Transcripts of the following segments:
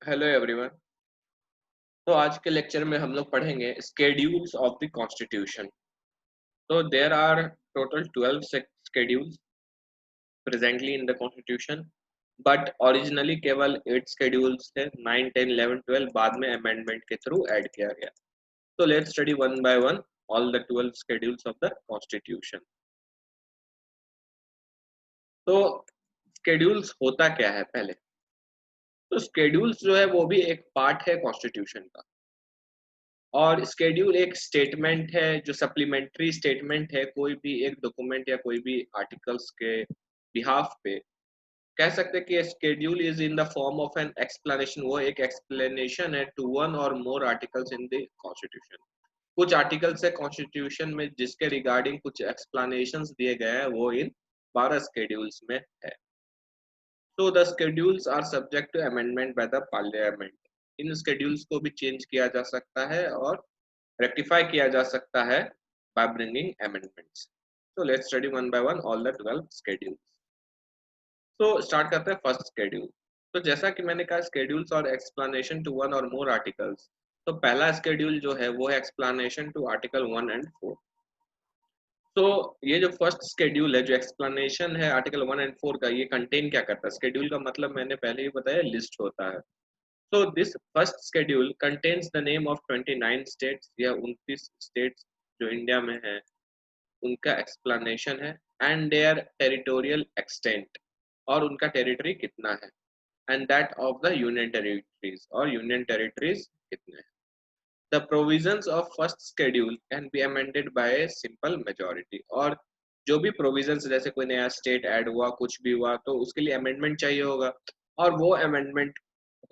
Hello everyone. तो आज के लेक्चर में हम लोग पढ़ेंगे स्केड्यूल्स ऑफ द कॉन्स्टिट्यूशन। तो there are total 12 schedules presently in the constitution, but originally केवल 8 स्केड्यूल्स थे। 9 10 11 12 बाद में अमेंडमेंट के थ्रू ऐड किया गया। तो let's study one by one all the 12 schedules of the constitution. तो स्केड्यूल्स होता क्या है पहले? तो स्केड्यूल्स जो है वो भी एक पार्ट है कॉन्स्टिट्यूशन का। और स्केड्यूल एक स्टेटमेंट है जो सप्लीमेंट्री स्टेटमेंट है कोई भी एक डॉक्यूमेंट या कोई भी आर्टिकल्स के बिहाफ पे। कह सकते हैं कि schedule is in the form of an explanation. वो एक एक्सप्लेनेशन है टू वन और मोर आर्टिकल्स इन द कॉन्स्टिट्यूशन। कुछ आर्टिकल्स है कॉन्स्टिट्यूशन में जिसके रिगार्डिंग कुछ एक्सप्लेनेशंस दिए गए हैं, वो इन 12 स्केड्यूल्स में है। So the schedules are subject to amendment by the parliament. In schedules को भी change किया जा सकता है और rectify किया जा सकता है by bringing amendments. So let's study one by one all the 12 schedules. So start करते हैं first schedule. तो जैसा कि मैंने कहा schedules और explanation to one or more articles. तो पहला schedule जो है वो है explanation to article 1 and 4. तो ये जो फर्स्ट स्केड्यूल है, जो एक्सप्लेनेशन है आर्टिकल 1 और 4 का, ये कंटेन क्या करता है? स्केड्यूल का मतलब मैंने पहले ही बताया, लिस्ट होता है। तो this first schedule contains the name of 29 states या 29 स्टेट्स जो इंडिया में है, उनका एक्सप्लेनेशन है एंड देयर टेरिटोरियल एक्सटेंट, और उनका टेरिटरी कितना है, and that of the union territories, और यूनियन टेरिटरीज कितने हैं। The provisions of first schedule can be amended by a simple majority। और जो भी प्रोविजंस, जैसे कोई नया स्टेट ऐड हुआ, कुछ भी हुआ, तो उसके लिए अमेंडमेंट चाहिए होगा, और वो अमेंडमेंट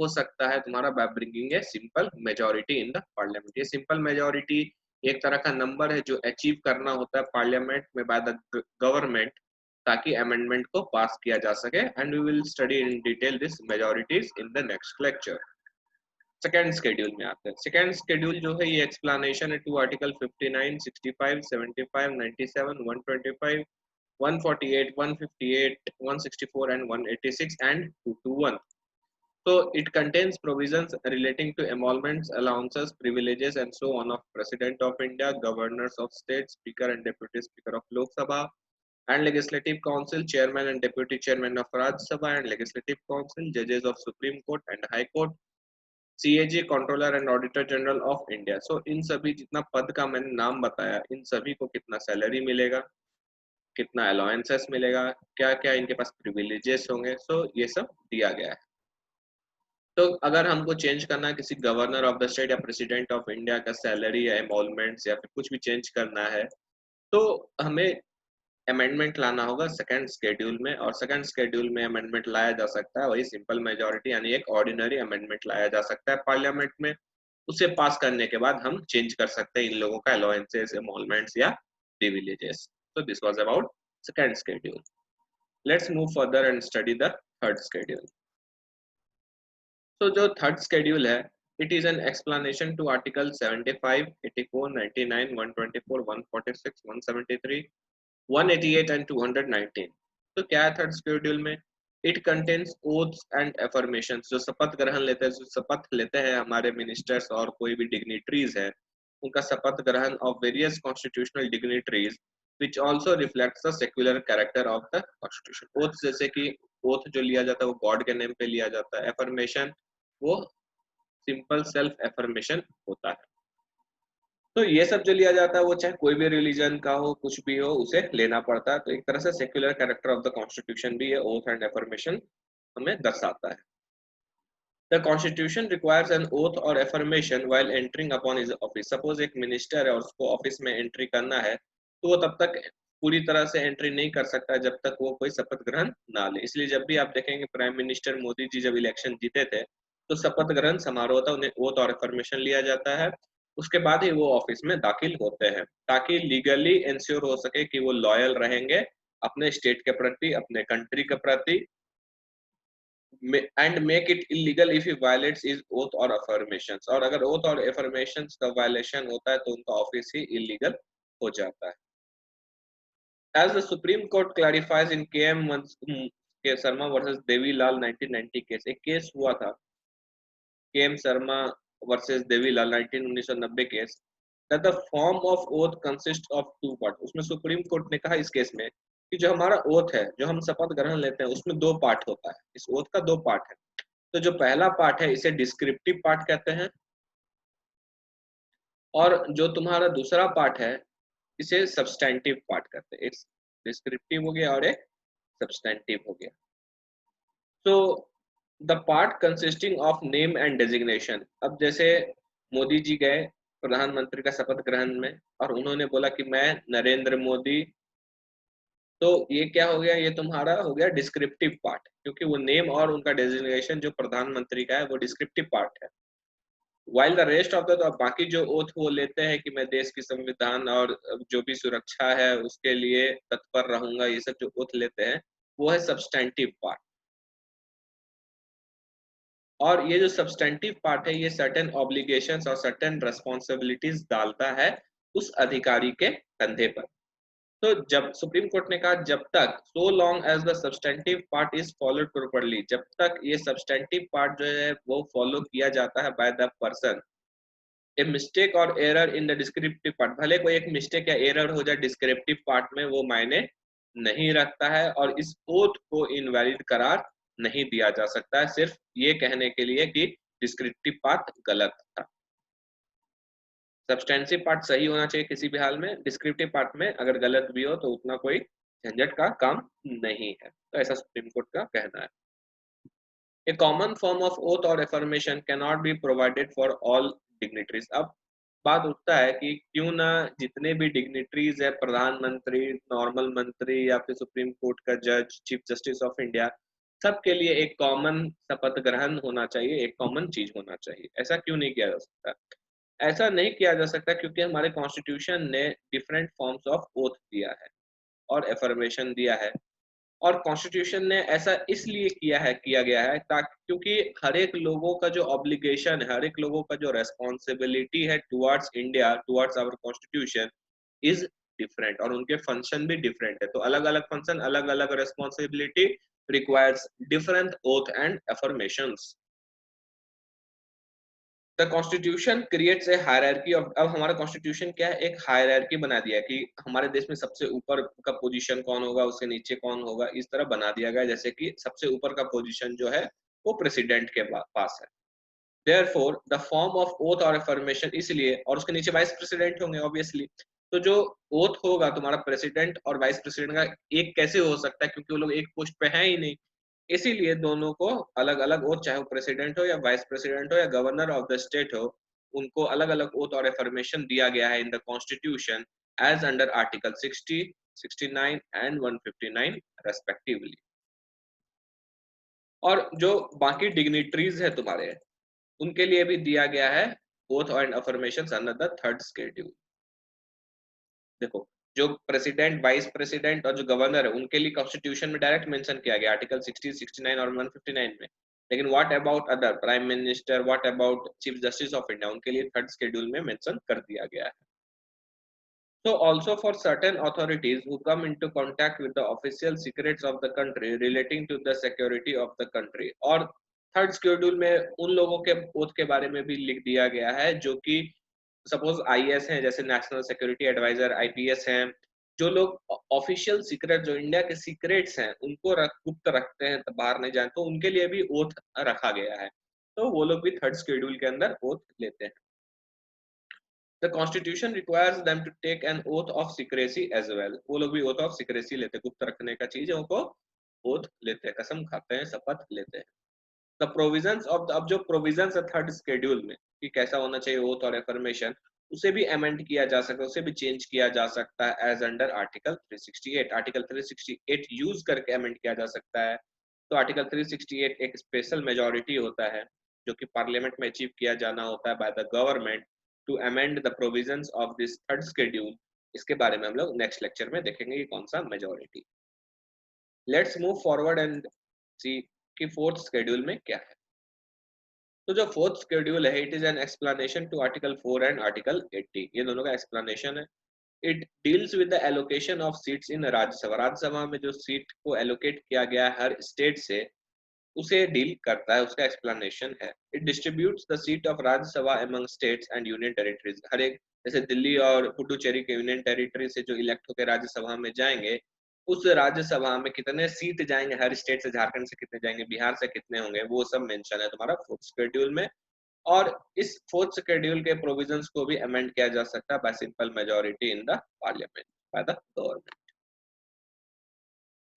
हो सकता है तुम्हारा by bringing a simple majority in the parliament. ये सिंपल मेजोरिटी एक तरह का नंबर है जो अचीव करना होता है पार्लियामेंट में बाय द गवर्नमेंट, ताकि अमेंडमेंट को पास किया जा सके। And we will study in detail this majorities in the next lecture. Second schedule में आते हैं। सेकेंड शेड्यूल जो है ये एक्सप्लेनेशन है to article 59 65 75 97 125 148 158 164 and 186 and 221। So it contains provisions relating to emoluments, allowances, privileges and so on of President of India, governors of states, speaker and deputy speaker of Lok Sabha, and legislative council, chairman and deputy chairman of Rajya Sabha and legislative council, judges of Supreme Court and High Court, CAG, controller and auditor general of India. So इन सभी जितना पद का मैंने नाम बताया, इन सभी को कितना सैलरी मिलेगा, कितना अलाउंसेस मिलेगा, क्या क्या इनके पास प्रिविलेजेस होंगे, सो ये सब दिया गया है। तो अगर हमको चेंज करना है किसी गवर्नर ऑफ द स्टेट या प्रेसिडेंट ऑफ इंडिया का सैलरी या एमोलमेंट्स या फिर कुछ भी चेंज करना है, तो हमें अमेंडमेंट लाना होगा सेकंड शेड्यूल में। और सेकंड शेड्यूल में अमेंडमेंट लाया जा सकता है वही सिंपल मेजोरिटी, यानी एक ऑर्डिनरी अमेंडमेंट लाया जा सकता है पार्लियामेंट में। उसे पास करने के बाद हम चेंज कर सकते हैं इन लोगों का अलाउंसेस, एमोलमेंट्स या privileges. so this was about second schedule. Let's move further and study the third schedule. So जो थर्ड schedule है, it is an explanation to article 75 84 99 124 146 173 188 and 219। तो क्या है थर्ड शेड्यूल में? It contains oaths and affirmations. जो शपथ ग्रहण लेते हैं, जो शपथ लेते हैं हमारे मिनिस्टर्स और कोई भी डिग्निटरीज है, उनका शपथ ग्रहण of various constitutional dignitaries which also reflects the secular character of the constitution। Oath जैसे कि ओथ जो लिया जाता है वो गॉड के नेम पे लिया जाता है। एफर्मेशन वो सिंपल सेल्फ एफर्मेशन होता है। तो ये सब जो लिया जाता है वो चाहे कोई भी रिलीजन का हो, कुछ भी हो, उसे लेना पड़ता है। तो एक तरह से secular character of the constitution भी ये ओथ एंड एफर्मेशन हमें दर्शाता है। The constitution requires an oath और affirmation while entering upon his office. Suppose एक मिनिस्टर है और उसको ऑफिस में एंट्री करना है, तो वो तब तक पूरी तरह से एंट्री नहीं कर सकता जब तक वो कोई शपथ ग्रहण ना ले। इसलिए जब भी आप देखेंगे प्राइम मिनिस्टर मोदी जी जब इलेक्शन जीते थे, तो शपथ ग्रहण समारोह था, उन्हें ओथ और एफर्मेशन लिया जाता है, उसके बाद ही वो ऑफिस में दाखिल होते हैं, ताकि लीगली इंश्योर हो सके कि वो लॉयल रहेंगे अपने स्टेट के प्रति, अपने कंट्री के प्रति, and make it illegal if he violets is oath और अफर्मेशंस। और अगर ओथ और अफर्मेशंस का वायलेशन होता है तो उनका ऑफिस ही इलीगल हो जाता है। As the supreme court clarifies in K M के शर्मा वर्सेस देवीलाल 1990 केस, एक केस हुआ था KM Sharma versus Devilal 1990 case, that the form of oath consists of two parts। उसमें सुप्रीम कोर्ट ने कहा इस केस में कि जो हमारा ओथ है, जो हम शपथ ग्रहण लेते हैं, उसमें दो पार्ट होता है। इस ओथ का दो पार्ट है। तो जो पहला पार्ट है इसे डिस्क्रिप्टिव पार्ट कहते हैं, और जो तुम्हारा दूसरा पार्ट है इसे सब्सटेंटिव पार्ट कहते हैं। एक डिस्क्रिप्टिव हो गया और एक सब्सटेंटिव हो गया। तो the part consisting of name and designation. अब जैसे मोदी जी गए प्रधानमंत्री का शपथ ग्रहण में और उन्होंने बोला कि मैं नरेंद्र मोदी, तो ये क्या हो गया, ये तुम्हारा हो गया डिस्क्रिप्टिव पार्ट, क्योंकि वो नेम और उनका डेजिग्नेशन जो प्रधानमंत्री का है वो डिस्क्रिप्टिव पार्ट है। While the rest of the, तो बाकी जो ओथ वो लेते हैं कि मैं देश की संविधान और जो भी सुरक्षा है उसके लिए तत्पर रहूंगा, ये सब जो ओथ लेते हैं वो है सब्सटेंटिव पार्ट। और ये जो सब्सटेंटिव पार्ट है ये सर्टेन ऑब्लिगेशंस और सर्टेन रेस्पॉन्सिबिलिटीज डालता है उस अधिकारी के कंधे पर। तो जब सुप्रीम कोर्ट ने कहा जब तक so long as the substantive part is followed properly, जब तक ये सब्सटेंटिव पार्ट जो है वो फॉलो किया जाता है by the person, a mistake और error in the descriptive part, भले कोई एक मिस्टेक या एरर हो जाए डिस्क्रिप्टिव पार्ट में, वो मायने नहीं रखता है और इस ओथ को इनवैलिड करार नहीं दिया जा सकता है सिर्फ ये कहने के लिए कि डिस्क्रिप्टिव पार्ट गलत था। सब्सटेंसिव पार्ट सही होना चाहिए किसी भी हाल में, डिस्क्रिप्टिव पार्ट में अगर गलत भी हो तो उतना कोई झंझट का काम नहीं है। तो ऐसा सुप्रीम कोर्ट का कहना है। A common form of oath or affirmation cannot be provided for all dignitaries। अब बात उठता है कि क्यों ना जितने भी डिग्निटरीज है, प्रधानमंत्री, नॉर्मल मंत्री या फिर सुप्रीम कोर्ट का जज, चीफ जस्टिस ऑफ इंडिया, सबके लिए एक कॉमन शपथ ग्रहण होना चाहिए, एक कॉमन चीज होना चाहिए। ऐसा क्यों नहीं किया जा सकता? ऐसा नहीं किया जा सकता क्योंकि हमारे कॉन्स्टिट्यूशन ने डिफरेंट फॉर्म्स ऑफ ओथ दिया है और एफर्मेशन दिया है। और कॉन्स्टिट्यूशन ने ऐसा इसलिए किया गया है ताकि, क्योंकि हर एक लोगों का जो ऑब्लिगेशन है, हर एक लोगों का जो रेस्पॉन्सिबिलिटी है towards India, towards our constitution is different, और उनके फंक्शन भी डिफरेंट है। तो अलग अलग फंक्शन, अलग अलग responsibility requires different oath and affirmations. The constitution creates a hierarchy of, अब हमारा कॉन्स्टिट्यूशन क्या है, एक हायरार्की बना दिया है कि हमारे देश में सबसे ऊपर का पोजीशन कौन होगा, उसके नीचे कौन होगा, इस तरह बना दिया गया जैसे कि सबसे ऊपर का पोजीशन जो है वो प्रेसिडेंट के पास है। Therefore the form of oath और अफर्मेशन, इसलिए, और उसके नीचे वाइस प्रेसिडेंट होंगे ऑब्वियसली। तो जो ओथ होगा तुम्हारा प्रेसिडेंट और वाइस प्रेसिडेंट का, एक कैसे हो सकता है क्योंकि वो लोग एक पोस्ट पे है ही नहीं, इसीलिए दोनों को अलग अलग ओथ, चाहे वो प्रेसिडेंट हो या वाइस प्रेसिडेंट हो या गवर्नर ऑफ द स्टेट हो, उनको अलग अलग ओथ और एफर्मेशन दिया गया है in the constitution as under article 60, 69 and 159 respectively. और जो बाकी डिग्निटरीज है तुम्हारे, उनके लिए भी दिया गया है oath and affirmation under the third schedule. देखो, जो प्रेसिडेंट, वाइस प्रेसिडेंट और जो गवर्नर है उनके लिए कॉन्स्टिट्यूशन में डायरेक्ट मेंशन किया गया आर्टिकल 60, 69 और 159 में। लेकिन what about other, prime minister, what about chief justice of India, उनके लिए थर्ड शेड्यूल में मेंशन कर दिया गया है। So also for certain authorities who come into contact with the official secrets of the country relating to the security of the country, और third schedule में उन लोगों के ओथ के बारे में भी लिख दिया गया है जो कि सपोज आईएएस हैं, जैसे नेशनल सिक्योरिटी एडवाइजर, आईपीएस हैं, जो लोग ऑफिशियल सीक्रेट, जो इंडिया के सीक्रेट्स हैं उनको गुप्त रखते हैं, तो बाहर नहीं जाए, तो उनके लिए भी ओथ रखा गया है। तो वो लोग भी थर्ड शेड्यूल के अंदर ओथ लेते हैं। The constitution requires them to take an oath of secrecy as well। वो लोग भी oath of secrecy लेते हैं, गुप्त रखने का चीज है उनको oath लेते हैं, कसम खाते हैं, शपथ लेते हैं। The provisions of the, अब जो provisions है थर्ड शेड्यूल में कि कैसा होना चाहिए oath और affirmation, उसे भी अमेंड किया जा सकता है, उसे भी चेंज किया जा सकता है as under article 368। Article 368 use करके अमेंड किया जा सकता है। तो आर्टिकल 368 एक स्पेशल मेजोरिटी होता है जो कि पार्लियामेंट में अचीव किया जाना होता है by the government to amend the provisions of this third schedule. इसके बारे में हम लोग नेक्स्ट लेक्चर में देखेंगे कि कौन सा majority. Let's move forward and सी कि फोर्थ शेड्यूल में क्या है। तो जो फोर्थ शेड्यूल है, it is an explanation to article 4 and article 80। ये दोनों का एक्सप्लेनेशन है। It deals with the allocation of seats in Rajya Sabha. Rajya Sabha में जो सीट को एलोकेट किया गया है हर स्टेट से, उसे डील करता है, उसका एक्सप्लेनेशन है। It distributes the seat of Rajya Sabha among states and union territories. हर एक, जैसे दिल्ली और पुडुचेरी के यूनियन टेरिटरी से जो इलेक्ट होकर राज्यसभा में जाएंगे, उस राज्यसभा में कितने सीट जाएंगे, हर स्टेट से, झारखंड से कितने जाएंगे, बिहार से कितने होंगे, वो सब मेंशन है तुम्हारा फोर्थ शेड्यूल में। और इस फोर्थ शेड्यूल के प्रोविजंस को भी अमेंड किया जा सकता है by simple majority in the parliament by the government.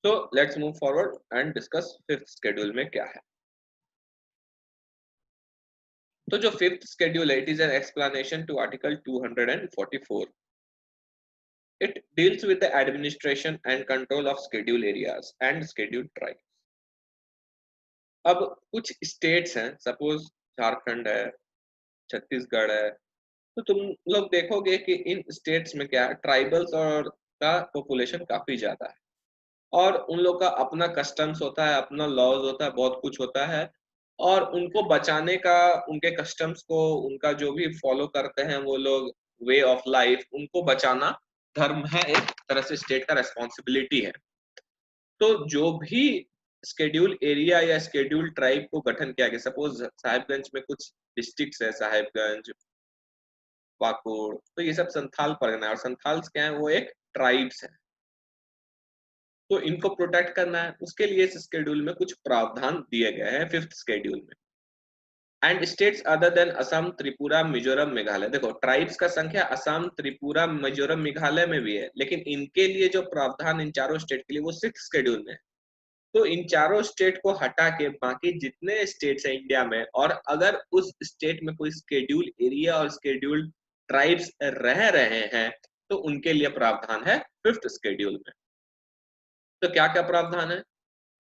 तो let's move forward and discuss fifth schedule में क्या है। तो जो फिफ्थ शेड्यूल है, it is an explanation to article 244। It deals with the administration and control of schedule areas and schedule tribe. अब कुछ states हैं, सपोज झारखंड है, छत्तीसगढ़ है, तो तुम लोग देखोगे कि इन स्टेट्स में क्या है, ट्राइबल्स और का पॉपुलेशन काफी ज्यादा है, और उन लोग का अपना कस्टम्स होता है, अपना लॉज होता है, बहुत कुछ होता है, और उनको बचाने का, उनके कस्टम्स को, उनका जो भी फॉलो करते हैं वो लोग, वे ऑफ लाइफ, उनको बचाना धर्म है, एक तरह से स्टेट का रेस्पॉन्सिबिलिटी है। तो जो भी स्केड्यूल एरिया या स्केड्यूल ट्राइब को गठन किया गया, सपोज साहिबगंज में कुछ डिस्ट्रिक्ट्स है, साहिबगंज, पाकुड़, तो ये सब संथाल परगना है, और संथाल्स क्या है, वो एक ट्राइब्स है। तो इनको प्रोटेक्ट करना है, उसके लिए इस शेड्यूल में कुछ प्रावधान दिए गए हैं फिफ्थ शेड्यूल में। And states other than Assam, Tripura, Mizoram, Meghalaya. देखो ट्राइब्स का संख्या असम, त्रिपुरा, मिजोरम, मेघालय में भी है, लेकिन इनके लिए जो प्रावधान इन चारों स्टेट के लिए वो सिक्स शेड्यूल में है। तो इन चारों स्टेट को हटा के बाकी जितने स्टेट्स हैं इंडिया में, और अगर उस स्टेट में कोई शेड्यूल एरिया और शेड्यूल ट्राइब्स रह रहे हैं, तो उनके लिए प्रावधान है फिफ्थ शेड्यूल में। तो क्या क्या प्रावधान है?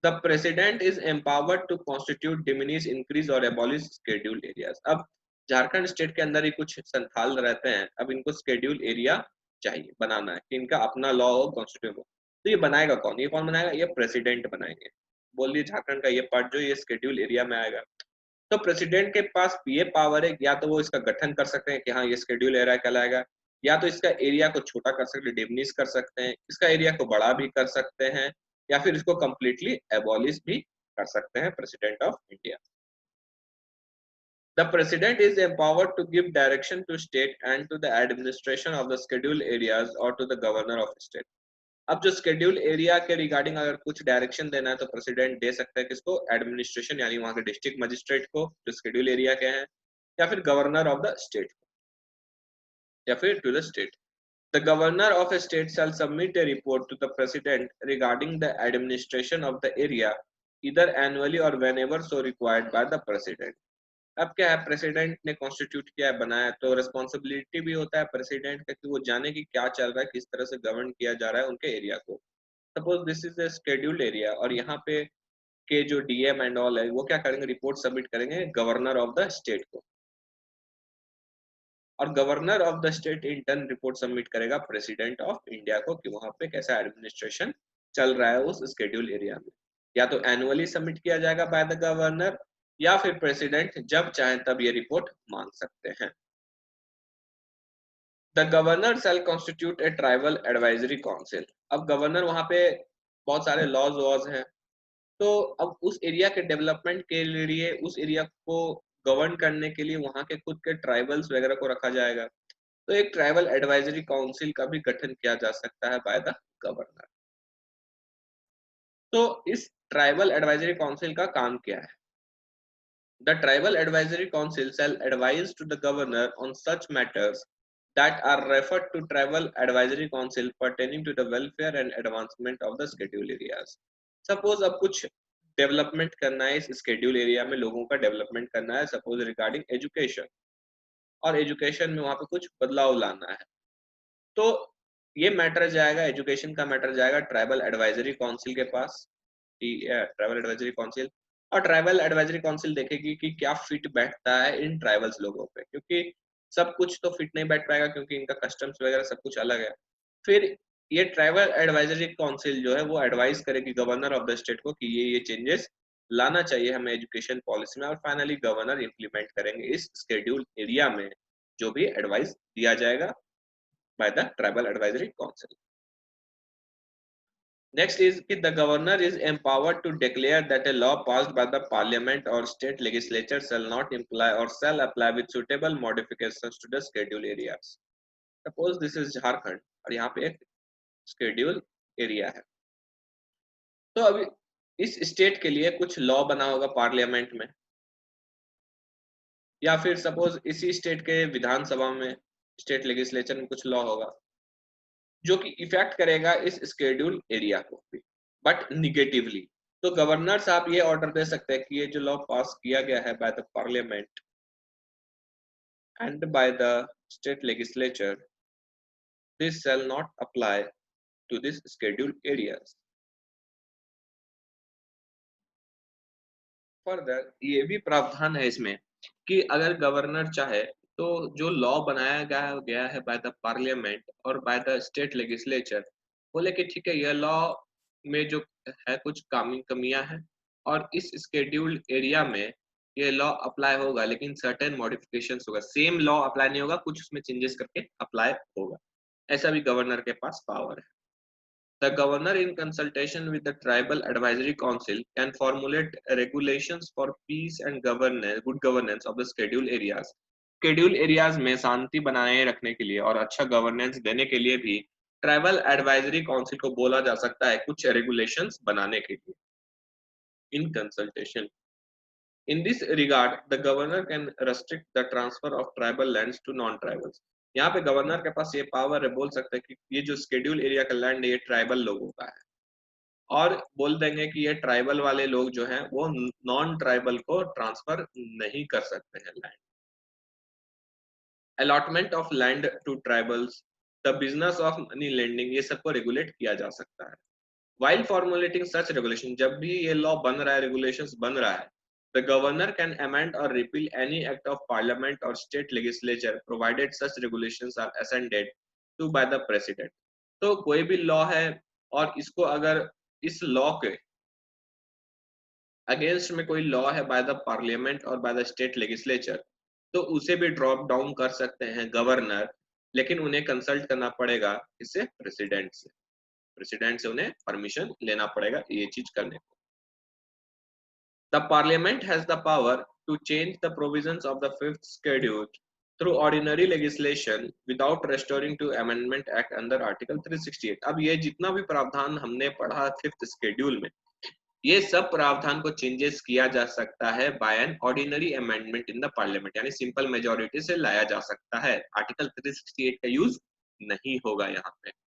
The president is empowered to constitute, diminish, increase और एबॉलिश शेड्यूल्ड एरियाज। अब झारखंड स्टेट के अंदर ही कुछ संथाल रहते हैं, अब इनको शेड्यूल एरिया चाहिए, बनाना है कि इनका अपना लॉ हो, कॉन्स्टिट्यूट हो। तो ये बनाएगा कौन? ये कौन बनाएगा? ये प्रेसिडेंट बनाएंगे। बोल दिए झारखंड का ये पार्ट जो ये शेड्यूल एरिया में आएगा। तो प्रेसिडेंट के पास ये पावर है, या तो वो इसका गठन कर सकते हैं कि हाँ ये शेड्यूल एरिया कहलाएगा, या तो इसका एरिया को छोटा कर सकते हैं, डिमिनिश कर सकते हैं, इसका एरिया को बड़ा भी कर सकते हैं, या फिर इसको कंप्लीटली एबॉलिश भी कर सकते हैं president of India. The president is empowered to give direction to state and to the administration of the scheduled areas or to the governor of state। अब जो शेड्यूल एरिया के रिगार्डिंग अगर कुछ direction देना है तो प्रेसिडेंट दे सकता है किसको? एडमिनिस्ट्रेशन, यानी वहां के डिस्ट्रिक्ट मजिस्ट्रेट को, जो शेड्यूल एरिया के हैं, या फिर गवर्नर ऑफ द स्टेट, या फिर to the state. The governor of a state shall submit a report to the president regarding the administration of the area, either annually or whenever so required by the president। अब क्या है, president ने constitute किया है, बनाया, तो responsibility भी होता है प्रेसिडेंट का कि वो जाने की क्या चल रहा है, किस तरह से गवर्न किया जा रहा है उनके एरिया को। Suppose this is a scheduled area, और यहाँ पे के जो डीएम एंड ऑल है वो क्या करेंगे, रिपोर्ट सबमिट करेंगे गवर्नर ऑफ द स्टेट को, और governor of the state in turn report submit करेगा प्रेसिडेंट ऑफ इंडिया को कि वहां पे कैसा एडमिनिस्ट्रेशन चल रहा है उस शेड्यूल एरिया में। या तो एनुअली सबमिट किया जाएगा बाय द गवर्नर, या फिर प्रेसिडेंट जब चाहे तब ये रिपोर्ट मांग सकते हैं। The governor shall constitute a tribal advisory council. अब गवर्नर वहां पे बहुत सारे लॉज वॉज हैं, तो अब उस एरिया के डेवलपमेंट के लिए, उस एरिया को गवर्न करने के लिए वहां के खुद के ट्राइबल्स वगैरह को रखा जाएगा। तो एक ट्राइबल एडवाइजरी काउंसिल का भी गठन किया जा सकता है बाय द गवर्नर। तो इस ट्राइबल एडवाइजरी काउंसिल का काम क्या है? The tribal advisory council shall advise to the governor on such matters that are referred to tribal advisory council pertaining to the welfare and advancement of the scheduled areas। Suppose अब कुछ development करना है इस schedule area में, लोगों का development करना है, सपोज रिगार्डिंग एजुकेशन, और एजुकेशन में वहां पे कुछ बदलाव लाना है, तो ये मैटर जाएगा, एजुकेशन का मैटर जाएगा ट्राइबल एडवाइजरी काउंसिल के पास, ट्राइबल एडवाइजरी काउंसिल। और ट्राइबल एडवाइजरी काउंसिल देखेगी कि क्या फिट बैठता है इन ट्राइबल्स लोगों पे, क्योंकि सब कुछ तो फिट नहीं बैठ पाएगा क्योंकि इनका कस्टम्स वगैरह सब कुछ अलग है। फिर ये ट्राइबल एडवाइजरी काउंसिल जो है वो एडवाइस करेगी गवर्नर ऑफ द स्टेट को कि ये चेंजेस लाना चाहिए हमें एजुकेशन पॉलिसी में, और फाइनली गवर्नर इंप्लीमेंट करेंगे इस शेड्यूल एरिया में जो भी एडवाइस दिया जाएगा by the tribal advisory council. Next is कि the governor is empowered to declare that a law passed by the parliament or state legislature shall not imply or shall apply with suitable modifications to the schedule areas. Suppose this is Jharkhand और यहाँ पे एक schedule area है, तो अभी इस state के लिए कुछ लॉ बना होगा पार्लियामेंट में, या फिर सपोज इसी स्टेट के विधानसभा में स्टेट लेजिस्लेचर में कुछ लॉ होगा जो कि इफेक्ट करेगा इस स्केड्यूल एरिया को भी, बट निगेटिवली। तो गवर्नर साहब ये ऑर्डर दे सकते हैं कि ये जो लॉ पास किया गया है by the parliament and by the state legislature, this shall not apply to this schedule areas. Further ये भी प्रावधान है इसमें कि अगर गवर्नर चाहे तो जो लॉ बनाया गया है बाय द पार्लियामेंट और बाय द स्टेट लेजिस्लेचर, बोले कि ठीक है, यह लॉ में जो है कुछ कमियां हैं और इस स्केड्यूल्ड एरिया में ये लॉ अप्लाई होगा, लेकिन सर्टेन मॉडिफिकेशंस होगा, सेम लॉ अप्लाई नहीं होगा, कुछ उसमें चेंजेस करके अप्लाई होगा। ऐसा भी गवर्नर के पास पावर है। The governor, in consultation with the Tribal Advisory Council, can formulate regulations for peace and good governance of the scheduled areas. Scheduled areas में शांति बनाए रखने के लिए और अच्छा गवर्नेंस देने के लिए भी ट्राइबल एडवाइजरी काउंसिल को बोला जा सकता है कुछ रेगुलेशंस बनाने के लिए, in consultation. In this regard, the governor can restrict the transfer of tribal lands to non-tribals. यहाँ पे गवर्नर के पास ये पावर है, बोल सकते हैं कि ये जो स्केड्यूल एरिया का लैंड है ये ट्राइबल लोगों का है, और बोल देंगे कि ये ट्राइबल वाले लोग जो हैं वो नॉन ट्राइबल को ट्रांसफर नहीं कर सकते हैं land. Allotment of land to tribals, the business of money lending, ये सबको रेगुलेट किया जा सकता है। While formulating such regulation, जब भी ये लॉ बन रहा है, रेगुलेशंस बन रहा है, the governor can amend or repeal any act of parliament or state legislature provided such regulations are assented to by the president। तो कोई भी लॉ है और इसको अगर इस लॉ के अगेंस्ट में कोई लॉ है बाय द पार्लियामेंट और बाय द स्टेट लेजिस्लेचर, तो उसे भी ड्रॉप डाउन कर सकते हैं गवर्नर, लेकिन उन्हें कंसल्ट करना पड़ेगा इससे प्रेसिडेंट से उन्हें परमिशन लेना पड़ेगा ये चीज करने को। The Parliament has the power to change the provisions of the fifth schedule through ordinary legislation without restoring to Amendment Act under Article 368। अब ये जितना भी प्रावधान हमने पढ़ा फिफ्थ शेड्यूल में, ये सब प्रावधान को चेंजेस किया जा सकता है by an ordinary amendment in the parliament, यानी सिंपल मेजोरिटी से लाया जा सकता है। आर्टिकल 368 का यूज नहीं होगा यहाँ पे।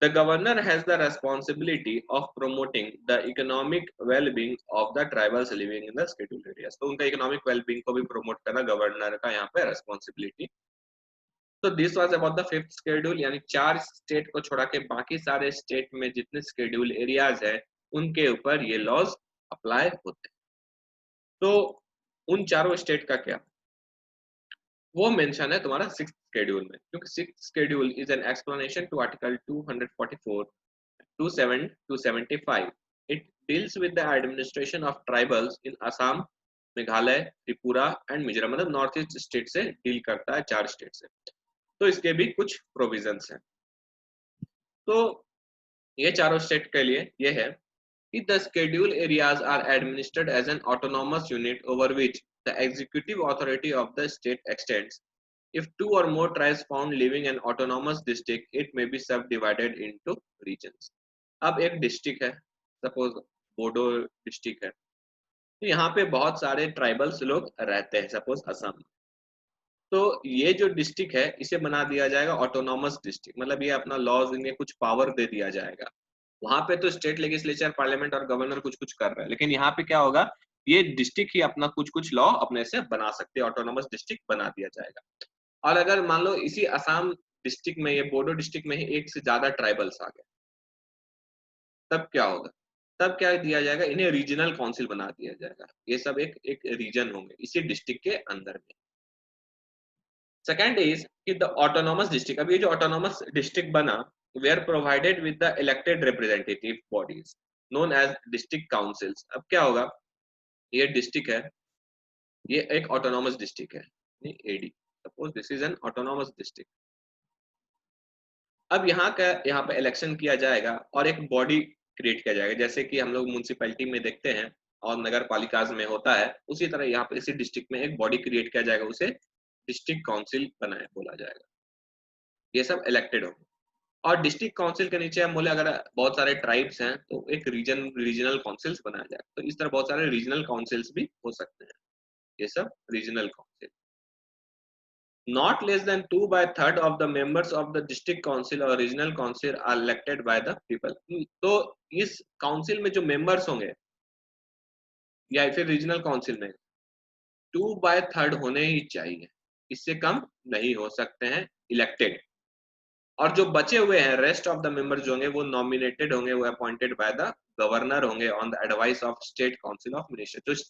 The governor has the responsibility of promoting the economic well-being of the tribals living in the scheduled areas। तो उनका economic well-being को भी promote करना गवर्नर का यहाँ पे responsibility। तो this was about the fifth schedule, यानी 4 स्टेट को छोड़ा के बाकी सारे स्टेट में जितने शेड्यूल एरियाज है उनके ऊपर ये लॉज अप्लाई होते हैं। तो उन चारों स्टेट का क्या, वो मेंशन है तुम्हारा सिक्स्थ शेड्यूल में, क्योंकि sixth schedule is an explanation to article 244 to 75। It deals with the administration of tribals in Assam, Meghalaya, Tripura and Mizoram, मतलब नॉर्थ ईस्ट स्टेट से डील करता है, 4 स्टेट से। तो इसके भी कुछ प्रोविजंस हैं। तो ये चारों स्टेट के लिए ये है कि the schedule areas are administered as an autonomous unit over which the executive authority of the state extends। If 2 or more tribes found living in autonomous district, it may be subdivided into regions। अब एक district है, suppose Bodo district है, तो यहाँ पे बहुत सारे tribals लोग रहते हैं, सपोज असम। तो ये जो डिस्ट्रिक्ट है इसे बना दिया जाएगा ऑटोनॉमस डिस्ट्रिक्ट, मतलब ये अपना लॉज, इन्हें कुछ पावर दे दिया जाएगा। वहां पे तो स्टेट लेजिस्लेचर, पार्लियामेंट और गवर्नर कुछ कुछ कर रहे हैं, लेकिन यहाँ पे क्या होगा, ये डिस्ट्रिक्ट ही अपना कुछ कुछ लॉ अपने से बना सकते हैं, ऑटोनॉमस डिस्ट्रिक्ट बना दिया जाएगा। और अगर मान लो इसी असम डिस्ट्रिक्ट में, ये बोडो डिस्ट्रिक्ट में ही एक से ज्यादा ट्राइबल्स आ गए, तब क्या होगा, तब क्या दिया जाएगा, इन्हें रीजनल काउंसिल बना दिया जाएगा। ये सब एक एक रीजन होंगे इसी डिस्ट्रिक्ट के अंदर में। सेकंड इज कि द ऑटोनॉमस डिस्ट्रिक्ट, अब ये जो ऑटोनॉमस डिस्ट्रिक्ट बना, वे are provided with the elected representative bodies known as district councils. अब क्या होगा, ये डिस्ट्रिक्ट है, ये एक ऑटोनॉमस डिस्ट्रिक्ट है, AD, suppose this is an autonomous district. अब यहाँ पे इलेक्शन किया जाएगा और एक बॉडी क्रिएट किया जाएगा, जैसे कि हम लोग म्युनिसिपैलिटी में देखते हैं और नगर पालिकाज में होता है, उसी तरह यहाँ पे इसी डिस्ट्रिक्ट में एक बॉडी क्रिएट किया जाएगा, उसे डिस्ट्रिक्ट काउंसिल बनाए बोला जाएगा। ये सब इलेक्टेड होंगे और डिस्ट्रिक्ट काउंसिल के नीचे हम बोले अगर बहुत सारे ट्राइब्स हैं तो एक रीजनल काउंसिल्स बनाया जाएगा, तो इस तरह बहुत सारे रीजनल काउंसिल्स भी हो सकते हैं। ये सब regional council. Not less than 2/3 of the members of the district council और regional council are elected by the people। तो इस काउंसिल में जो मेंबर्स होंगे या फिर रीजनल काउंसिल में 2/3 होने ही चाहिए, इससे कम नहीं हो सकते हैं इलेक्टेड। और जो बचे हुए हैं रेस्ट ऑफ द मेंबर्स जो होंगे वो नॉमिनेटेड होंगे, वो अपॉइंटेड बाय द गवर्नर होंगे on the advice of state council of minister. जो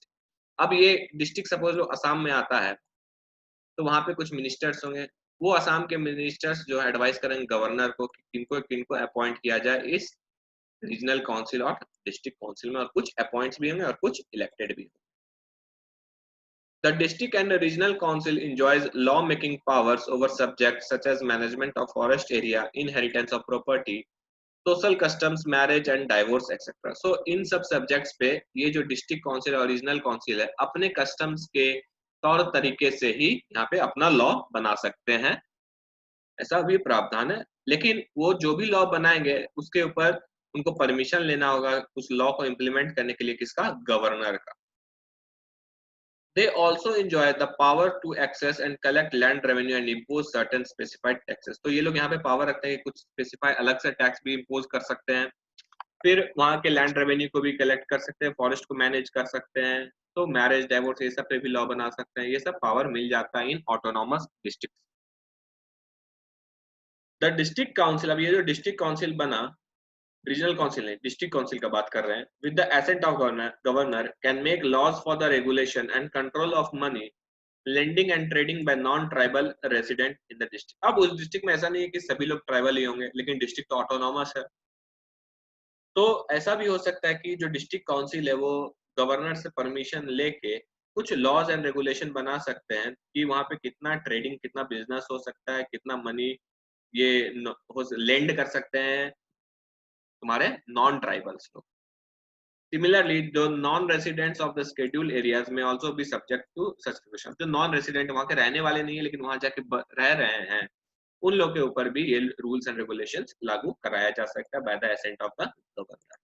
अब ये डिस्ट्रिक्ट सपोज लो असम में आता है तो वहां पे कुछ मिनिस्टर्स होंगे, वो असम के मिनिस्टर्स जो एडवाइस करेंगे गवर्नर को कि किनको किनको अपॉइंट किया जाए इस रीजनल काउंसिल और डिस्ट्रिक्ट काउंसिल में, और कुछ अपॉइंट्स भी होंगे और कुछ इलेक्टेड भी होंगे। The district and the regional council enjoys law-making powers over subjects such as management of forest area, inheritance of property, social customs, marriage and divorce, etc. So इन सब सब्जेक्ट्स पे ये जो डिस्ट्रिक्ट काउंसिल और regional council है अपने customs के तौर तरीके से ही यहाँ पे अपना लॉ बना सकते हैं, ऐसा भी प्रावधान है। लेकिन वो जो भी लॉ बनाएंगे उसके ऊपर उनको परमिशन लेना होगा उस लॉ को इम्प्लीमेंट करने के लिए, किसका? गवर्नर का। They also enjoy the power to access and collect land revenue and impose certain specified taxes। तो ये लोग यहाँ पे पावर रखते हैं कि कुछ स्पेसिफाई अलग से टैक्स भी इम्पोज कर सकते हैं, फिर वहाँ के लैंड रेवेन्यू को भी कलेक्ट कर सकते हैं, फॉरेस्ट को मैनेज कर सकते हैं, तो मैरिज डाइवोर्स ये सब पे भी लॉ बना सकते हैं। ये सब पावर मिल जाता है in autonomous district. The district council, अब ये जो डिस्ट्रिक्ट काउंसिल बना, रीजनल काउंसिल नहीं डिस्ट्रिक्ट काउंसिल का बात कर रहे हैं, with the assent of governor can make laws for the regulation and control of money lending and trading by non tribal resident in the district. अब उस district में ऐसा नहीं है कि सभी लोग ट्राइबल ही होंगे, लेकिन डिस्ट्रिक्ट तो ऑटोनॉमस है, तो ऐसा भी हो सकता है कि जो डिस्ट्रिक्ट काउंसिल है वो गवर्नर से परमिशन लेके कुछ लॉज एंड रेगुलेशन बना सकते हैं कि वहां पे कितना ट्रेडिंग, कितना बिजनेस हो सकता है, कितना मनी ये लेंड कर सकते हैं तुम्हारे नॉन ट्राइबल्स लोग। Similarly, the non-residents of the scheduled areas may also be subject to such regulations। जो नॉन रेसिडेंट वहां के रहने वाले नहीं है लेकिन वहां जाके रह रहे हैं, उन लोग के ऊपर भी ये रूल्स एंड रेगुलेशंस लागू कराया जा सकता है by the assent of the governor.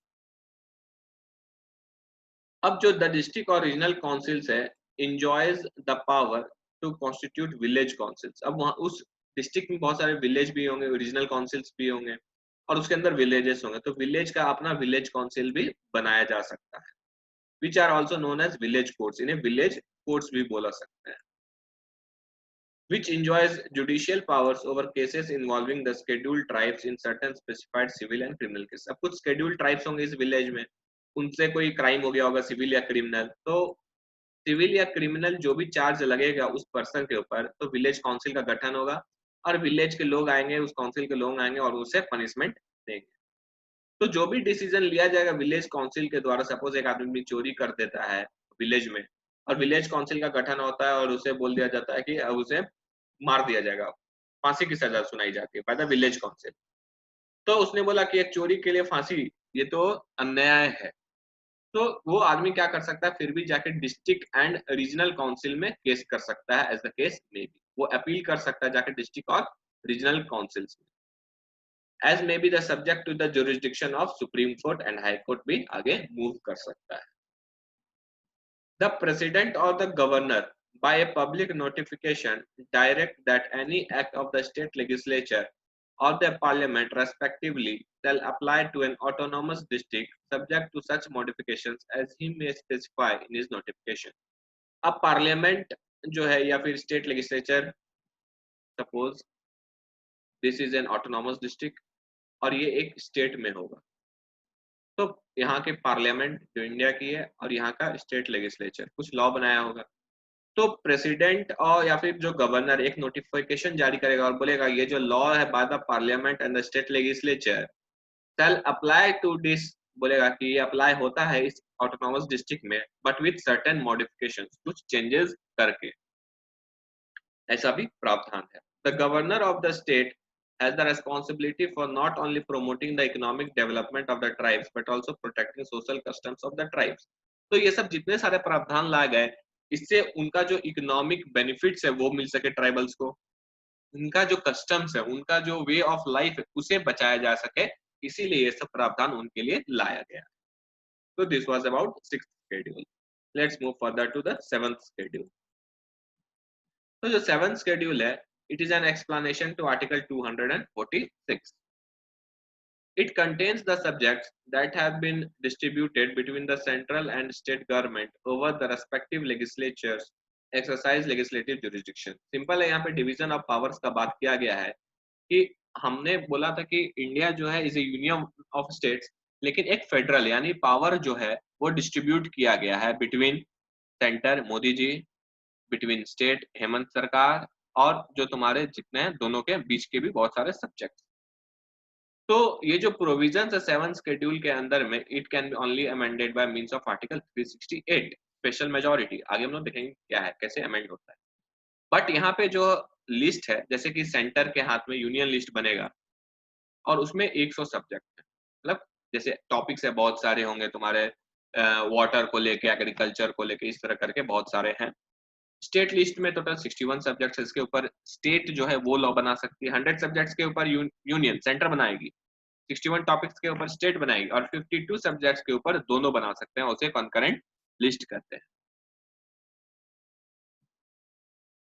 अब जो द डिस्ट्रिक्ट और रीजनल काउंसिल्स है enjoys the power to constitute village councils. अब वहाँ उस डिस्ट्रिक्ट में बहुत सारे विलेज भी होंगे, रीजनल काउंसिल्स भी होंगे और उसके अंदर विलेजेस होंगे, तो विलेज का अपना विलेज काउंसिल भी बनाया जा सकता है, which are also known as village courts. इन्हें विलेज कोर्ट्स भी बोला सकते हैं। which enjoys judicial powers over cases involving the scheduled tribes in certain specified civil and criminal cases। अब कुछ scheduled tribes होंगे इस विलेज में, उनसे कोई क्राइम हो गया होगा सिविल या क्रिमिनल, तो सिविल या क्रिमिनल जो भी चार्ज लगेगा उस पर्सन के ऊपर, तो विलेज काउंसिल का गठन होगा और विलेज के लोग आएंगे, उस काउंसिल के लोग आएंगे और उसे पनिशमेंट देंगे। तो जो भी डिसीजन लिया जाएगा विलेज काउंसिल के द्वारा, सपोज एक आदमी चोरी कर देता है विलेज में और विलेज काउंसिल का गठन होता है और उसे बोल दिया जाता है कि अब उसे मार दिया जाएगा, फांसी की सजा सुनाई जाती है बाय द विलेज काउंसिल, तो उसने बोला कि एक चोरी के लिए फांसी, ये तो अन्याय है, तो वो आदमी क्या कर सकता है, फिर भी जाके डिस्ट्रिक्ट एंड रीजनल काउंसिल में केस कर सकता है, as the case may be, वो अपील कर सकता है जाके डिस्ट्रिक्ट और रीजनल काउंसिल्स में, as may be the subject to the jurisdiction of supreme court and high court भी आगे मूव कर सकता है। The president or the governor, by a public notification, direct that any act of the state legislature or the parliament respectively shall apply to an autonomous district subject to such modifications as he may specify in his notification। अब parliament जो है या फिर state legislature, suppose this is an autonomous district और ये एक state में होगा, तो यहाँ के पार्लियामेंट जो इंडिया की है और यहाँ का स्टेट लेजिस्लेचर कुछ लॉ बनाया होगा, तो प्रेसिडेंट और या फिर जो गवर्नर एक नोटिफिकेशन जारी करेगा और बोलेगा ये जो लॉ है by the parliament and the state legislature shall apply to this, बोलेगा कि ये अप्लाई होता है इस ऑटोनॉमस डिस्ट्रिक्ट में बट विद सर्टेन मॉडिफिकेशंस, कुछ चेंजेस करके, ऐसा भी प्रावधान है। The governor of the state has the responsibility for not only promoting the economic development of the tribes but also protecting social customs of the tribes. तो ये सब जितने सारे प्रावधान लाए गए, इससे उनका जो इकोनॉमिक बेनिफिट्स है वो मिल सके ट्राइबल्स को, उनका जो कस्टम्स है, उनका जो वे ऑफ लाइफ है उसे बचाया जा सके, इसीलिए ये सब प्रावधान उनके लिए लाया गया. So this was about sixth schedule. Let's move further to the seventh schedule. तो जो सेवंथ शेड्यूल है, it is an explanation to Article 246. It contains the subjects that have been distributed between the central and state government over the respective legislatures exercise legislative jurisdiction. Simple है, यहाँ पे division of powers का बात किया गया है कि हमने बोला था कि इंडिया जो है is A union of states, लेकिन एक फेडरल यानी पावर जो है वो डिस्ट्रीब्यूट किया गया है between centre Modi ji, between state Hemant सरकार, और जो तुम्हारे जितने हैं दोनों के बीच के भी बहुत सारे सब्जेक्ट. तो ये जो प्रोविजंस है सेवन शेड्यूल के अंदर में, it can be only amended by means of article 368 special majority. आगे हम लोग देखेंगे क्या है, कैसे अमेंड होता है. बट यहाँ पे जो लिस्ट है, जैसे कि सेंटर के हाथ में यूनियन लिस्ट बनेगा और उसमें 100 सब्जेक्ट है, मतलब जैसे टॉपिक्स है बहुत सारे होंगे तुम्हारे, वाटर को लेके, एग्रीकल्चर को लेके, इस तरह करके बहुत सारे हैं. स्टेट लिस्ट में टोटल 61 सब्जेक्ट्स है, इसके ऊपर स्टेट जो है वो लॉ बना सकती है. 100 सब्जेक्ट्स के ऊपर यूनियन सेंटर बनाएगी, 61 टॉपिक्स के ऊपर स्टेट बनाएगी, और 52 सब्जेक्ट्स के ऊपर दोनों बना सकते हैं, उसे कॉन्करेंट लिस्ट करते हैं.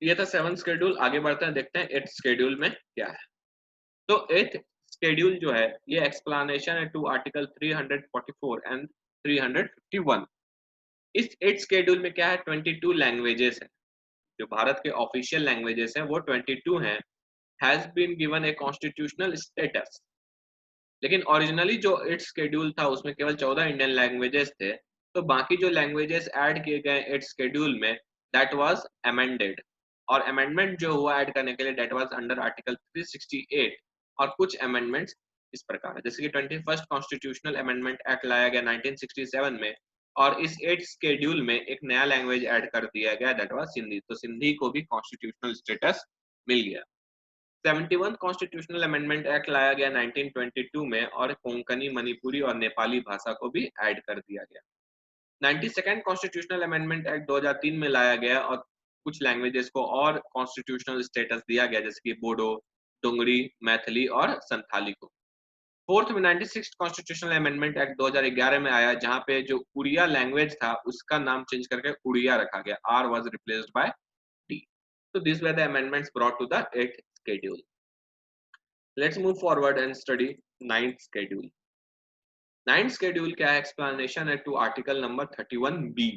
ये था सेवंथ शेड्यूल. आगे बढ़ते हैं, देखते हैं एट्थ शेड्यूल में क्या है. तो एट्थ शेड्यूल जो है ये एक्सप्लेनेशन है टू आर्टिकल 344 एंड 351. इस एट्थ शेड्यूल में क्या है, 22 लैंग्वेजेस है. जो भारत के ऑफिशियल लैंग्वेजेस हैं वो 22 हैं. Has been given a constitutional status. लेकिन ओरिजिनली जो एट्थ शेड्यूल था उसमें केवल 14 इंडियन लैंग्वेजेस थे. तो बाकी जो लैंग्वेजेस ऐड किए गए एट्थ शेड्यूल में, दैट वाज अमेंडेड. और अमेंडमेंट जो हुआ ऐड करने के लिए, दैट वाज अंडर आर्टिकल 368. और कुछ अमेंडमेंट्स इस प्रकार है, जैसे कि 21st कॉन्स्टिट्यूशनल अमेंडमेंट एक्ट लाया गया 1967 में, और इस एट्थ शेड्यूल में एक नया लैंग्वेज ऐड कर दिया गया, दैट वाज सिंधी. तो सिंधी को भी कॉन्स्टिट्यूशनल स्टेटस मिल गया. 71 कॉन्स्टिट्यूशनल अमेंडमेंट एक्ट लाया गया 1922 में, और कोंकणी, मणिपुरी और नेपाली भाषा को भी ऐड कर दिया गया. 92nd कॉन्स्टिट्यूशनल अमेंडमेंट एक्ट 2003 में लाया गया और कुछ लैंग्वेजेस को और कॉन्स्टिट्यूशनल स्टेटस दिया गया, जैसे कि बोडो, डोंगरी, मैथिली और संथाली को. फोर्थ में 96 कॉन्स्टिट्यूशनल अमेंडमेंट एक्ट 2011 में आया, जहां पे जो उड़िया लैंग्वेज था उसका नाम चेंज करके उड़िया रखा गया. Are was replaced by T. So these were the amendments brought to the 8th schedule. Let's move forward and study 9th schedule. 9th schedule क्या है, explanation है to article number 31B.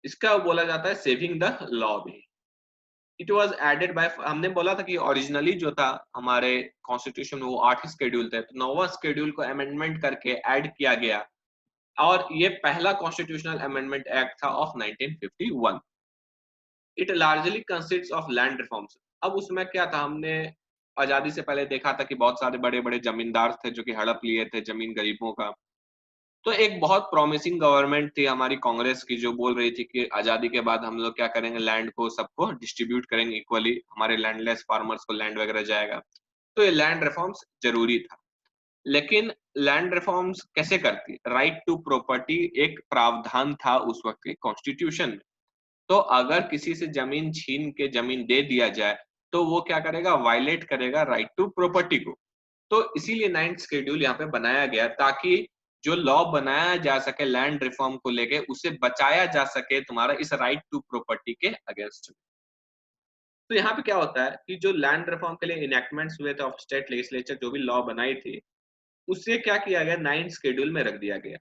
इसका बोला जाता है सेविंग द लॉ भी. It was added by, हमने बोला था कि ओरिजिनली जो था हमारे कॉन्स्टिट्यूशन में वो 8 शेड्यूल थे, तो 9वां शेड्यूल को अमेंडमेंट करके ऐड किया गया, और ये पहला कॉन्स्टिट्यूशनल अमेंडमेंट एक्ट था of 1951. It largely consists of land reforms. अब उसमें क्या था, हमने आजादी से पहले देखा था कि बहुत सारे बड़े बड़े जमींदार थे जो कि हड़प लिए थे जमीन गरीबों का. तो एक बहुत प्रॉमिसिंग गवर्नमेंट थी हमारी कांग्रेस की, जो बोल रही थी कि आजादी के बाद हम लोग क्या करेंगे, लैंड को सबको डिस्ट्रीब्यूट करेंगे इक्वली, हमारे लैंडलेस फार्मर्स को लैंड वगैरह जाएगा. तो ये लैंड रिफॉर्म्स जरूरी था. लेकिन लैंड रिफॉर्म्स कैसे करती, राइट टू प्रॉपर्टी एक प्रावधान था उस वक्त के कॉन्स्टिट्यूशन में. तो अगर किसी से जमीन छीन के जमीन दे दिया जाए तो वो क्या करेगा, वायलेट करेगा राइट टू प्रॉपर्टी को. तो इसीलिए 9th शेड्यूल यहाँ पे बनाया गया, ताकि जो लॉ बनाया जा सके लैंड रिफॉर्म को लेके, उसे बचाया जा सके तुम्हारा इस राइट टू प्रॉपर्टी के अगेंस्ट. तो यहाँ पे क्या होता है कि जो लैंड रिफॉर्म के लिए इनेक्टमेंट्स हुए थे ऑफ स्टेट लेजिस्लेचर, जो भी लॉ बनाई थी, उससे क्या किया गया, 9th शेड्यूल में रख दिया गया.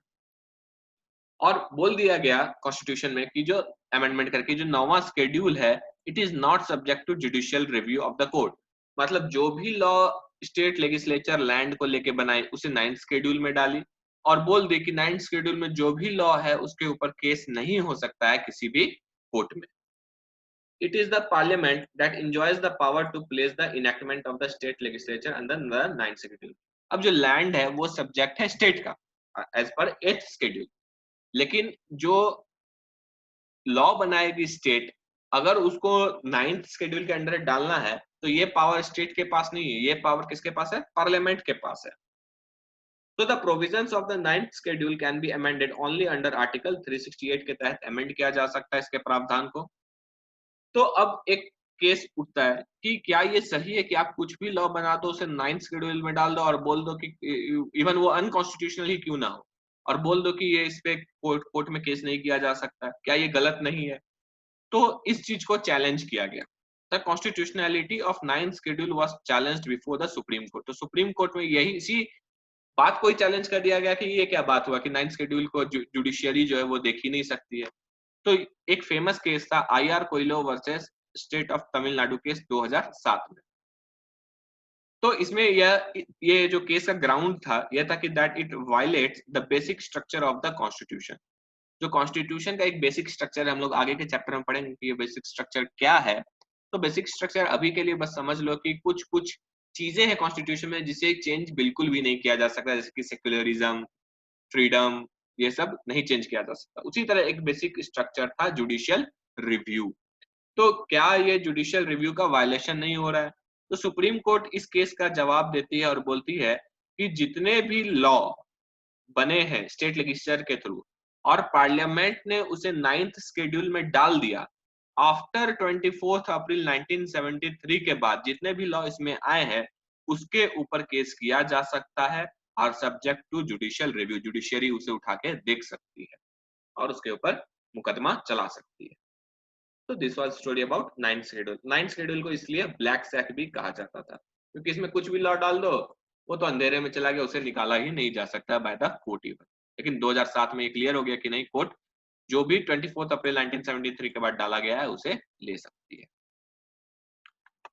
और बोल दिया गया कॉन्स्टिट्यूशन में कि जो अमेंडमेंट करके जो 9वां शेड्यूल है, it is not subject to judicial review of the court. मतलब जो भी लॉ स्टेट लेजिस्लेचर लैंड को लेके बनाए उसे 9th शेड्यूल में डाली, और बोल दी कि 9th शेड्यूल में जो भी लॉ है उसके ऊपर केस नहीं हो सकता है किसी भी कोर्ट में. It is the parliament that enjoys the power to place the enactment of the state legislature under the 9th schedule. अब जो लैंड है वो सब्जेक्ट है स्टेट का एज पर 8th शेड्यूल. लेकिन जो लॉ बनाएगी स्टेट, अगर उसको 9th शेड्यूल के अंडर डालना है तो ये पावर स्टेट के पास नहीं है, ये पावर किसके पास है? पार्लियामेंट के पास है। तो the provisions of the 9th schedule can be amended only under article 368 के तहत अमेंड किया जा सकता है इसके प्रावधान को। तो अब एक केस उठता है कि क्या ये सही है कि आप कुछ भी लॉ बना दो, उसे 9th शेड्यूल में डाल दो और बोल दो कि इवन वो अनकॉन्स्टिट्यूशनल ही क्यों ना हो, और बोल दो कि ये इस पे कोर्ट में केस नहीं किया जा सकता, क्या ये गलत नहीं है? तो इस चीज को चैलेंज किया गया। The constitutionality of 9th schedule was challenged before the supreme court. तो सुप्रीम कोर्ट में यही इसी बात को ही चैलेंज कर दिया गया कि ये क्या बात हुआ कि 9th शेड्यूल को जुडिशियरी जो है वो देख ही नहीं सकती है। तो एक फेमस केस था आईआर कोइलो versus state of Tamil Nadu case 2007 में। तो इसमें ये जो केस का ग्राउंड था यह था कि that it violets the basic structure of the constitution. जो कॉन्स्टिट्यूशन का एक बेसिक स्ट्रक्चर है, हम लोग आगे के चैप्टर में पढ़ेंगे कि ये बेसिक स्ट्रक्चर क्या है। तो बेसिक स्ट्रक्चर अभी के लिए बस समझ लो कि कुछ कुछ चीजें हैं कॉन्स्टिट्यूशन में जिसे चेंज बिल्कुल भी नहीं किया जा सकता, जैसे कि सेक्युलरिज्म, फ्रीडम, ये सब नहीं चेंज किया जा सकता। उसी तरह एक बेसिक स्ट्रक्चर था जुडिशियल रिव्यू। तो क्या ये जुडिशियल रिव्यू का वायलेशन नहीं हो रहा है? तो सुप्रीम कोर्ट इस केस का जवाब देती है और बोलती है कि जितने भी लॉ बने हैं स्टेट लेजिस्लेचर के थ्रू और पार्लियामेंट ने उसे 9th शेड्यूल में डाल दिया आफ्टर 24 अप्रैल 1973 के बाद, जितने भी लॉ इसमें आए हैं उसके ऊपर केस किया जा सकता है और subject to judicial review, judiciary उसे उठा के देख सकती है और उसके ऊपर मुकदमा चला सकती है। तो this was story about 9th schedule. 9th schedule को इसलिए ब्लैक सैक भी कहा जाता था क्योंकि इसमें कुछ भी लॉ डाल दो वो तो अंधेरे में चला गया, उसे निकाला ही नहीं जा सकता बाय द कोर्ट इवन। लेकिन 2007 में ये क्लियर हो गया कि नहीं, कोर्ट जो भी 24 अप्रैल 1973 के बाद डाला गया है उसे ले सकती है।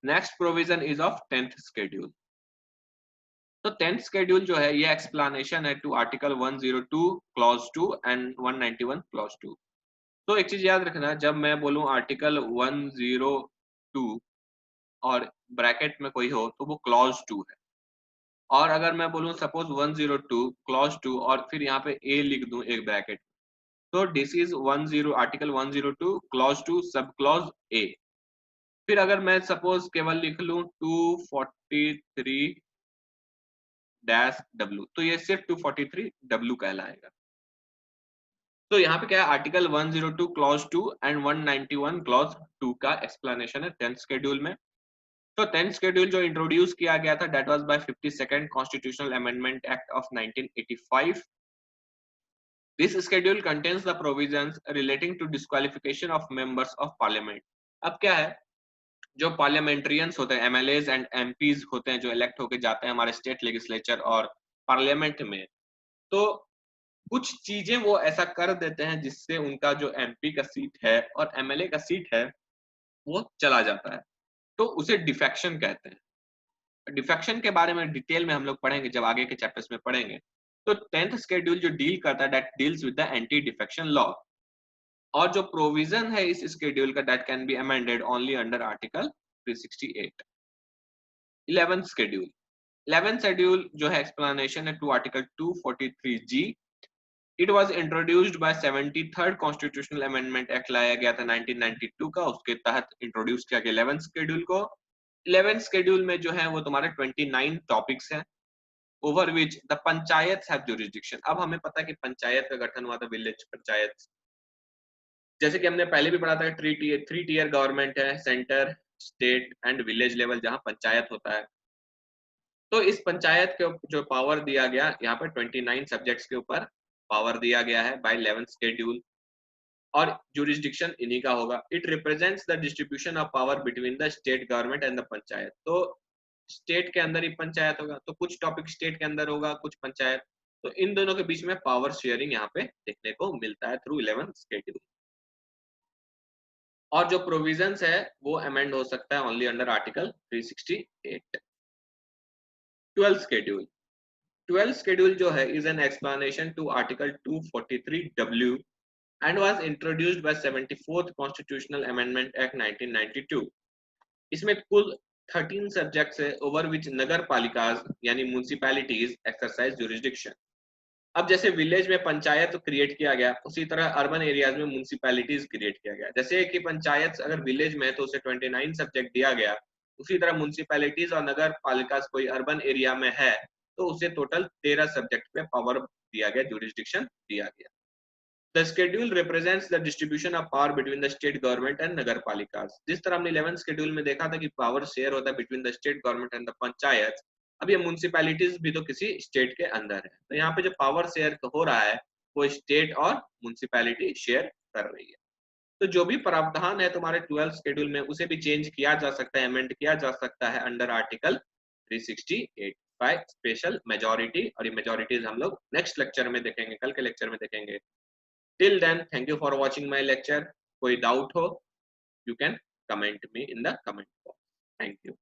Next provision is of 10th schedule. तो 10th शेड्यूल जो है ये एक्सप्लेनेशन है to article 102 clause 2 and 191 clause 2। तो एक चीज याद रखना, जब मैं बोलूं आर्टिकल 102 और ब्रैकेट में कोई हो तो वो क्लॉज 2 है, और अगर मैं बोलूं सपोज 102 क्लॉज 2 और फिर यहाँ पे ए लिख दूं एक ब्रैकेट, तो this is 10 article 102 clause 2 sub clause A. फिर अगर मैं सपोज केवल लिख लूं 243 डैश डब्ल्यू तो ये सिर्फ 243 डब्ल्यू कहलाएगा। तो यहाँ पे क्या है, आर्टिकल 102 क्लॉज 2 एंड 191 क्लॉज 2 का एक्सप्लेनेशन है 10th शेड्यूल में। तो 10th शेड्यूल जो इंट्रोड्यूस किया गया था that was by 52nd constitutional amendment act of 1985। This schedule contains the provisions relating to disqualification of members of parliament. अब क्या है, जो पार्लियामेंट्रियंस होते हैं, एमएलएज एंड एमपीज होते हैं, जो इलेक्ट होके जाते हैं हमारे स्टेट लेजिस्लेचर और पार्लियामेंट में, तो कुछ चीजें वो ऐसा कर देते हैं जिससे उनका जो एमपी का सीट है और एमएलए का सीट है वो चला जाता है। तो उसे डिफेक्शन कहते हैं। डिफेक्शन के बारे में डिटेल में हम लोग पढ़ेंगे जब आगे के चैप्टर्स में पढ़ेंगे। तो 10th शेड्यूल जो डील करता है that deals with the anti defection law, और जो प्रोविजन है इस शेड्यूल का that can be amended only under article 368। 11th schedule. 11th schedule जो है एक्सप्लेनेशन है to article 243G। It was introduced by 73rd constitutional amendment act लाया गया था 1992 का, उसके तहत इंट्रोड्यूस किया गया 11th शेड्यूल को। 11th शेड्यूल में जो है वो तुम्हारे 29 टॉपिक्स हैं over which the panchayat have jurisdiction. अब हमें पता है कि पंचायत का गठन हुआ था, विलेज पंचायत, जैसे कि हमने पहले भी पढ़ा था, 3 टीयर गवर्नमेंट है, centre, state and village level जहां पंचायत होता है। तो इस पंचायत के जो पावर दिया गया यहाँ पर 29 सब्जेक्ट्स के ऊपर पावर दिया गया है बाय 11th शेड्यूल, और जुरिस्डिक्शन इन्हीं का होगा। It represents the distribution of power between the state government and the panchayat. तो स्टेट के अंदर ही पंचायत होगा, तो कुछ टॉपिक स्टेट के अंदर होगा, कुछ पंचायत, तो इन दोनों के बीच में पावर शेयरिंग यहाँ पे देखने को मिलता है थ्रू 11th शेड्यूल। और जो प्रोविजंस है वो अमेंड हो सकता है only under article 368। 12th schedule. 12th schedule जो है is an explanation to article 243W and was introduced by 74th Constitutional Amendment Act 1992। इसमें कुल 13 सब्जेक्ट्स है ओवर विच नगर पालिकाज यानी म्युनिसिपैलिटीज एक्सरसाइज जुरिस्डिक्शन। अब जैसे विलेज में पंचायत क्रिएट किया गया, उसी तरह अर्बन एरियाज में म्युनिसिपैलिटीज क्रिएट किया गया। जैसे कि पंचायत अगर विलेज में है तो उसे 29 सब्जेक्ट दिया गया, उसी तरह म्युनिसिपैलिटीज और नगर पालिका कोई अर्बन एरिया में है तो उसे टोटल 13 सब्जेक्ट पे पावर दिया गया, जुरिस्डिक्शन दिया गया। The schedule represents the distribution of power between the state government and nagar palikas। जिस तरह हमने 11th schedule में देखा था कि पावर शेयर होता है between the state government and the panchayat, अब ये म्युनिसिपैलिटीज भी तो किसी स्टेट के अंदर है, तो यहाँ पे जो पावर शेयर हो रहा है वो स्टेट और म्युनिसिपैलिटी शेयर कर रही है। तो जो भी प्रावधान है तुम्हारे 12th शेड्यूल में उसे भी चेंज किया जा सकता है, अमेंड किया जा सकता है under article 368 by special majority, और ये मेजॉरिटीज हम लोग नेक्स्ट लेक्चर में देखेंगे, कल के लेक्चर में देखेंगे। Till then thank you for watching my lecture. कोई डाउट हो you can comment me in the comment box. Thank you.